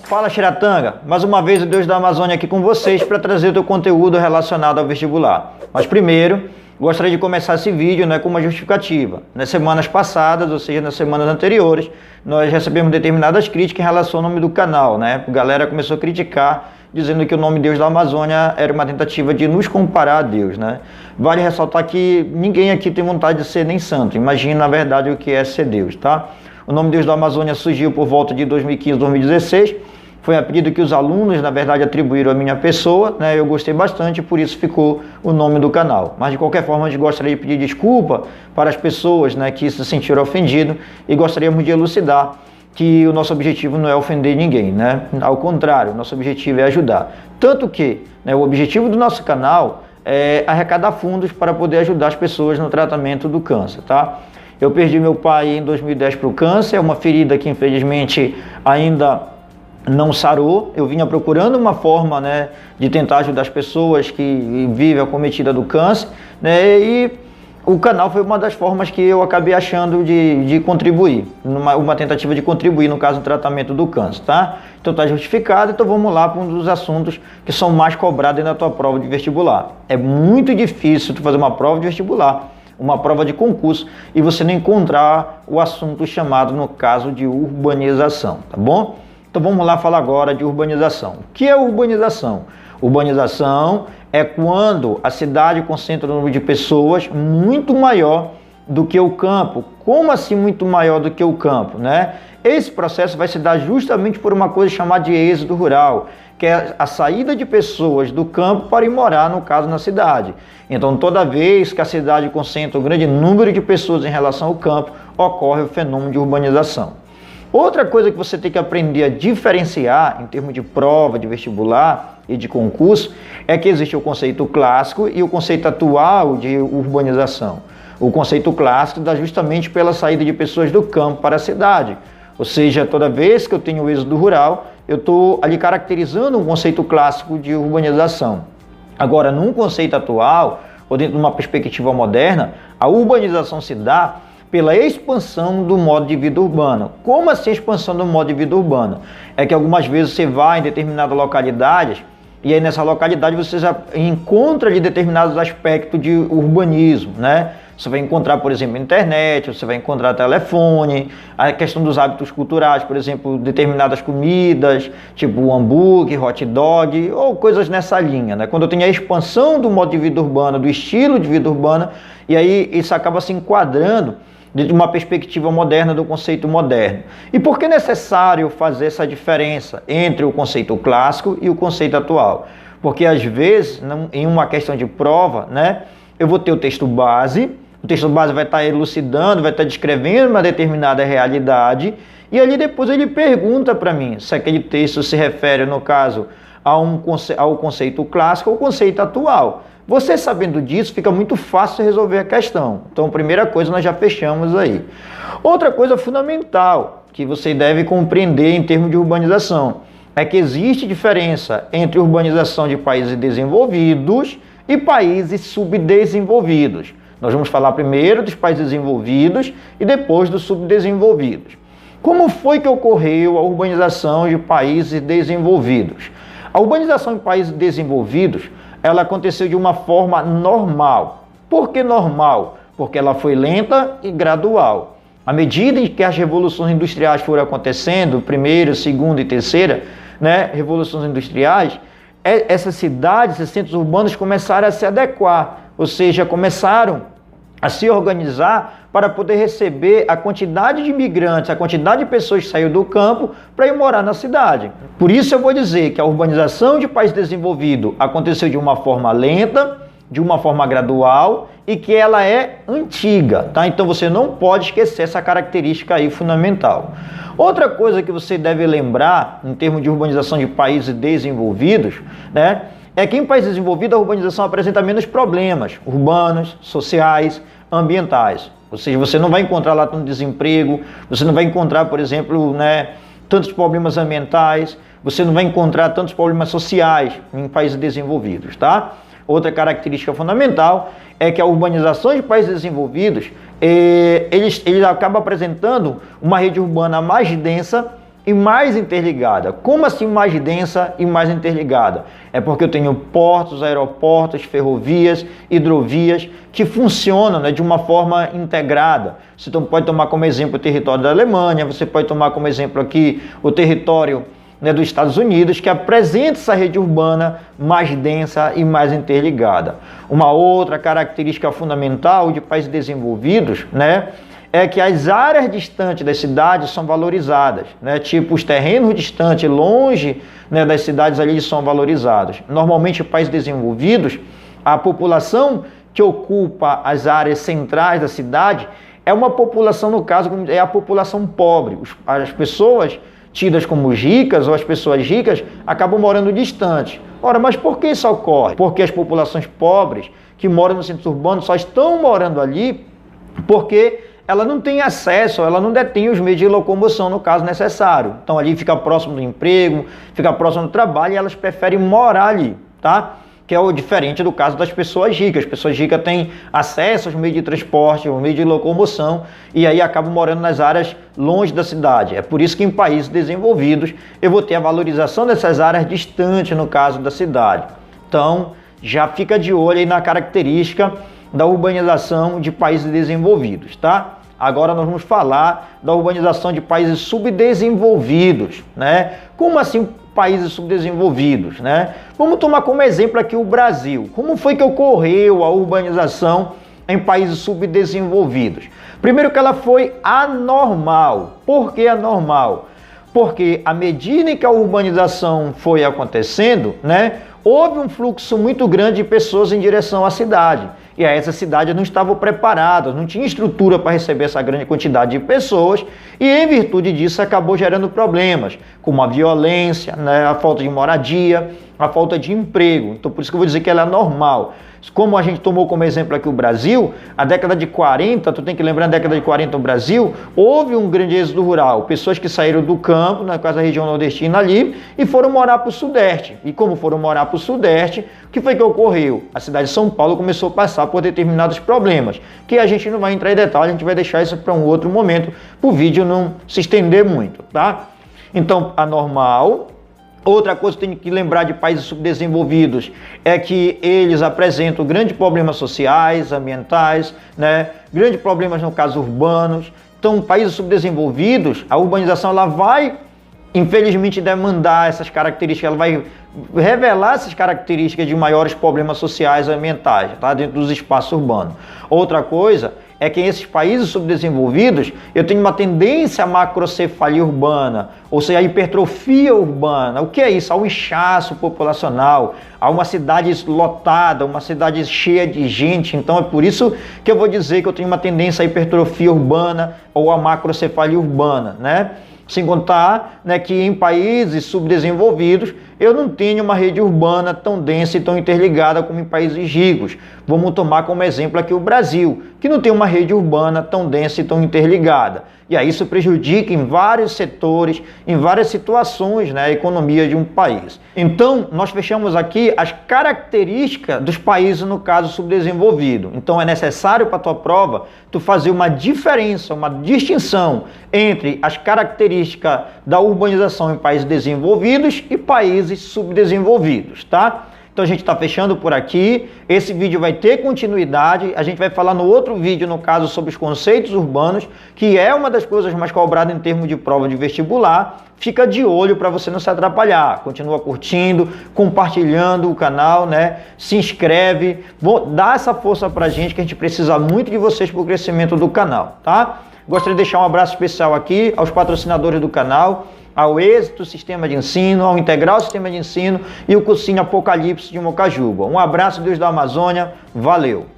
Fala, Xiratanga! Mais uma vez o Deus da Amazônia aqui com vocês para trazer o teu conteúdo relacionado ao vestibular. Mas primeiro, gostaria de começar esse vídeo com uma justificativa. Nas semanas passadas, ou seja, nas semanas anteriores, nós recebemos determinadas críticas em relação ao nome do canal. A galera começou a criticar, dizendo que o nome Deus da Amazônia era uma tentativa de nos comparar a Deus. Vale ressaltar que ninguém aqui tem vontade de ser nem santo. Imagina, na verdade, o que é ser Deus, tá? O nome Deus da Amazônia surgiu por volta de 2015, 2016. Foi a pedido que os alunos, na verdade, atribuíram à minha pessoa, Eu gostei bastante, por isso ficou o nome do canal. Mas, de qualquer forma, a gente gostaria de pedir desculpa para as pessoas que se sentiram ofendidas e gostaríamos de elucidar que o nosso objetivo não é ofender ninguém, Ao contrário, o nosso objetivo é ajudar. Tanto que o objetivo do nosso canal é arrecadar fundos para poder ajudar as pessoas no tratamento do câncer, tá? Eu perdi meu pai em 2010 para o câncer, é uma ferida que infelizmente ainda não sarou. Eu vinha procurando uma forma de tentar ajudar as pessoas que vivem acometidas do câncer, e o canal foi uma das formas que eu acabei achando de contribuir, uma tentativa de contribuir no caso do tratamento do câncer, tá? Então está justificado, então vamos lá para um dos assuntos que são mais cobrados na tua prova de vestibular. É muito difícil tu fazer uma prova de vestibular, uma prova de concurso, e você não encontrar o assunto chamado, no caso, de urbanização, tá bom? Então vamos lá falar agora de urbanização. O que é urbanização? Urbanização é quando a cidade concentra um número de pessoas muito maior do que o campo. Como assim muito maior do que o campo, Esse processo vai se dar justamente por uma coisa chamada de êxodo rural, que é a saída de pessoas do campo para ir morar, no caso, na cidade. Então, toda vez que a cidade concentra um grande número de pessoas em relação ao campo, ocorre o fenômeno de urbanização. Outra coisa que você tem que aprender a diferenciar em termos de prova, de vestibular e de concurso, é que existe o conceito clássico e o conceito atual de urbanização. O conceito clássico dá justamente pela saída de pessoas do campo para a cidade. Ou seja, toda vez que eu tenho o êxodo rural, eu estou ali caracterizando um conceito clássico de urbanização. Agora, num conceito atual, ou dentro de uma perspectiva moderna, a urbanização se dá pela expansão do modo de vida urbano. Como assim a expansão do modo de vida urbano? É que algumas vezes você vai em determinadas localidades e aí nessa localidade você já encontra de determinados aspectos de urbanismo, Você vai encontrar, por exemplo, internet, você vai encontrar telefone, a questão dos hábitos culturais, por exemplo, determinadas comidas, tipo hambúrguer, hot dog, ou coisas nessa linha, Quando eu tenho a expansão do modo de vida urbano, do estilo de vida urbana, e aí isso acaba se enquadrando de uma perspectiva moderna do conceito moderno. E por que é necessário fazer essa diferença entre o conceito clássico e o conceito atual? Porque às vezes, em uma questão de prova, eu vou ter o texto base vai estar elucidando, vai estar descrevendo uma determinada realidade, e ali depois ele pergunta para mim se aquele texto se refere, no caso, ao conceito clássico ou conceito atual. Você sabendo disso, fica muito fácil resolver a questão. Então, primeira coisa, nós já fechamos aí. Outra coisa fundamental que você deve compreender em termos de urbanização é que existe diferença entre urbanização de países desenvolvidos e países subdesenvolvidos. Nós vamos falar primeiro dos países desenvolvidos e depois dos subdesenvolvidos. Como foi que ocorreu a urbanização de países desenvolvidos? A urbanização de países desenvolvidos, ela aconteceu de uma forma normal. Por que normal? Porque ela foi lenta e gradual. À medida em que as revoluções industriais foram acontecendo, primeira, segunda e terceira, revoluções industriais, essas cidades, esses centros urbanos começaram a se adequar, ou seja, começaram a se organizar para poder receber a quantidade de imigrantes, a quantidade de pessoas que saíram do campo para ir morar na cidade. Por isso eu vou dizer que a urbanização de país desenvolvido aconteceu de uma forma lenta, de uma forma gradual e que ela é antiga, tá? Então você não pode esquecer essa característica aí fundamental. Outra coisa que você deve lembrar em termos de urbanização de países desenvolvidos, é que em países desenvolvidos a urbanização apresenta menos problemas urbanos, sociais, ambientais. Ou seja, você não vai encontrar lá tanto desemprego, você não vai encontrar, por exemplo, tantos problemas ambientais, você não vai encontrar tantos problemas sociais em países desenvolvidos, tá? Outra característica fundamental é que a urbanização de países desenvolvidos, eles acabam apresentando uma rede urbana mais densa e mais interligada. Como assim mais densa e mais interligada? É porque eu tenho portos, aeroportos, ferrovias, hidrovias que funcionam, né, de uma forma integrada. Você pode tomar como exemplo o território da Alemanha, você pode tomar como exemplo aqui o território, né, dos Estados Unidos, que apresenta essa rede urbana mais densa e mais interligada. Uma outra característica fundamental de países desenvolvidos, né, é que as áreas distantes das cidades são valorizadas, né? Tipo, os terrenos distantes, longe, né, das cidades ali são valorizados. Normalmente, em países desenvolvidos, a população que ocupa as áreas centrais da cidade é uma população, no caso, é a população pobre. As pessoas tidas como ricas ou as pessoas ricas acabam morando distante. Ora, mas por que isso ocorre? Porque as populações pobres que moram no centro urbano só estão morando ali porque ela não tem acesso, ela não detém os meios de locomoção, no caso necessário. Então ali fica próximo do emprego, fica próximo do trabalho e elas preferem morar ali, tá? Que é o diferente do caso das pessoas ricas. As pessoas ricas têm acesso aos meios de transporte, aos meios de locomoção e aí acabam morando nas áreas longe da cidade. É por isso que em países desenvolvidos eu vou ter a valorização dessas áreas distantes, no caso da cidade. Então já fica de olho aí na característica da urbanização de países desenvolvidos, tá? Agora nós vamos falar da urbanização de países subdesenvolvidos, né? Como assim países subdesenvolvidos, né? Vamos tomar como exemplo aqui o Brasil. Como foi que ocorreu a urbanização em países subdesenvolvidos? Primeiro que ela foi anormal. Por que anormal? Porque à medida que a urbanização foi acontecendo, né, houve um fluxo muito grande de pessoas em direção à cidade. E aí essa cidade não estava preparada, não tinha estrutura para receber essa grande quantidade de pessoas e em virtude disso acabou gerando problemas, como a violência, né, a falta de moradia, a falta de emprego. Então por isso que eu vou dizer que ela é normal. Como a gente tomou como exemplo aqui o Brasil, a década de 40, tu tem que lembrar, na década de 40 no Brasil, houve um grande êxodo rural. Pessoas que saíram do campo, na casa da região nordestina ali, e foram morar para o Sudeste. E como foram morar para o Sudeste, o que foi que ocorreu? A cidade de São Paulo começou a passar por determinados problemas, que a gente não vai entrar em detalhe, a gente vai deixar isso para um outro momento, para o vídeo não se estender muito, tá? Então, anormal. Outra coisa que tem que lembrar de países subdesenvolvidos é que eles apresentam grandes problemas sociais, ambientais, né? Grandes problemas no caso urbanos. Então, países subdesenvolvidos, a urbanização ela vai, infelizmente, demandar essas características, ela vai revelar essas características de maiores problemas sociais e ambientais, tá? Dentro dos espaços urbanos. Outra coisa é que em esses países subdesenvolvidos eu tenho uma tendência à macrocefalia urbana, ou seja, a hipertrofia urbana. O que é isso? Há um inchaço populacional, há uma cidade lotada, uma cidade cheia de gente. Então é por isso que eu vou dizer que eu tenho uma tendência à hipertrofia urbana ou à macrocefalia urbana, né? Sem contar, né, que em países subdesenvolvidos eu não tenho uma rede urbana tão densa e tão interligada como em países ricos. Vamos tomar como exemplo aqui o Brasil, que não tem uma rede urbana tão densa e tão interligada. E aí isso prejudica em vários setores, em várias situações, né, a economia de um país. Então, nós fechamos aqui as características dos países, no caso, subdesenvolvido. Então, é necessário para a tua prova tu fazer uma diferença, uma distinção entre as características da urbanização em países desenvolvidos e países subdesenvolvidos, tá? Então a gente está fechando por aqui, esse vídeo vai ter continuidade, a gente vai falar no outro vídeo, no caso, sobre os conceitos urbanos, que é uma das coisas mais cobradas em termos de prova de vestibular. Fica de olho para você não se atrapalhar, continua curtindo, compartilhando o canal, né? Se inscreve, dá essa força para a gente, que a gente precisa muito de vocês para o crescimento do canal, tá? Gostaria de deixar um abraço especial aqui aos patrocinadores do canal, ao Êxito Sistema de Ensino, ao Integral Sistema de Ensino e o cursinho Apocalipse de Mocajuba. Um abraço, Deus da Amazônia, valeu!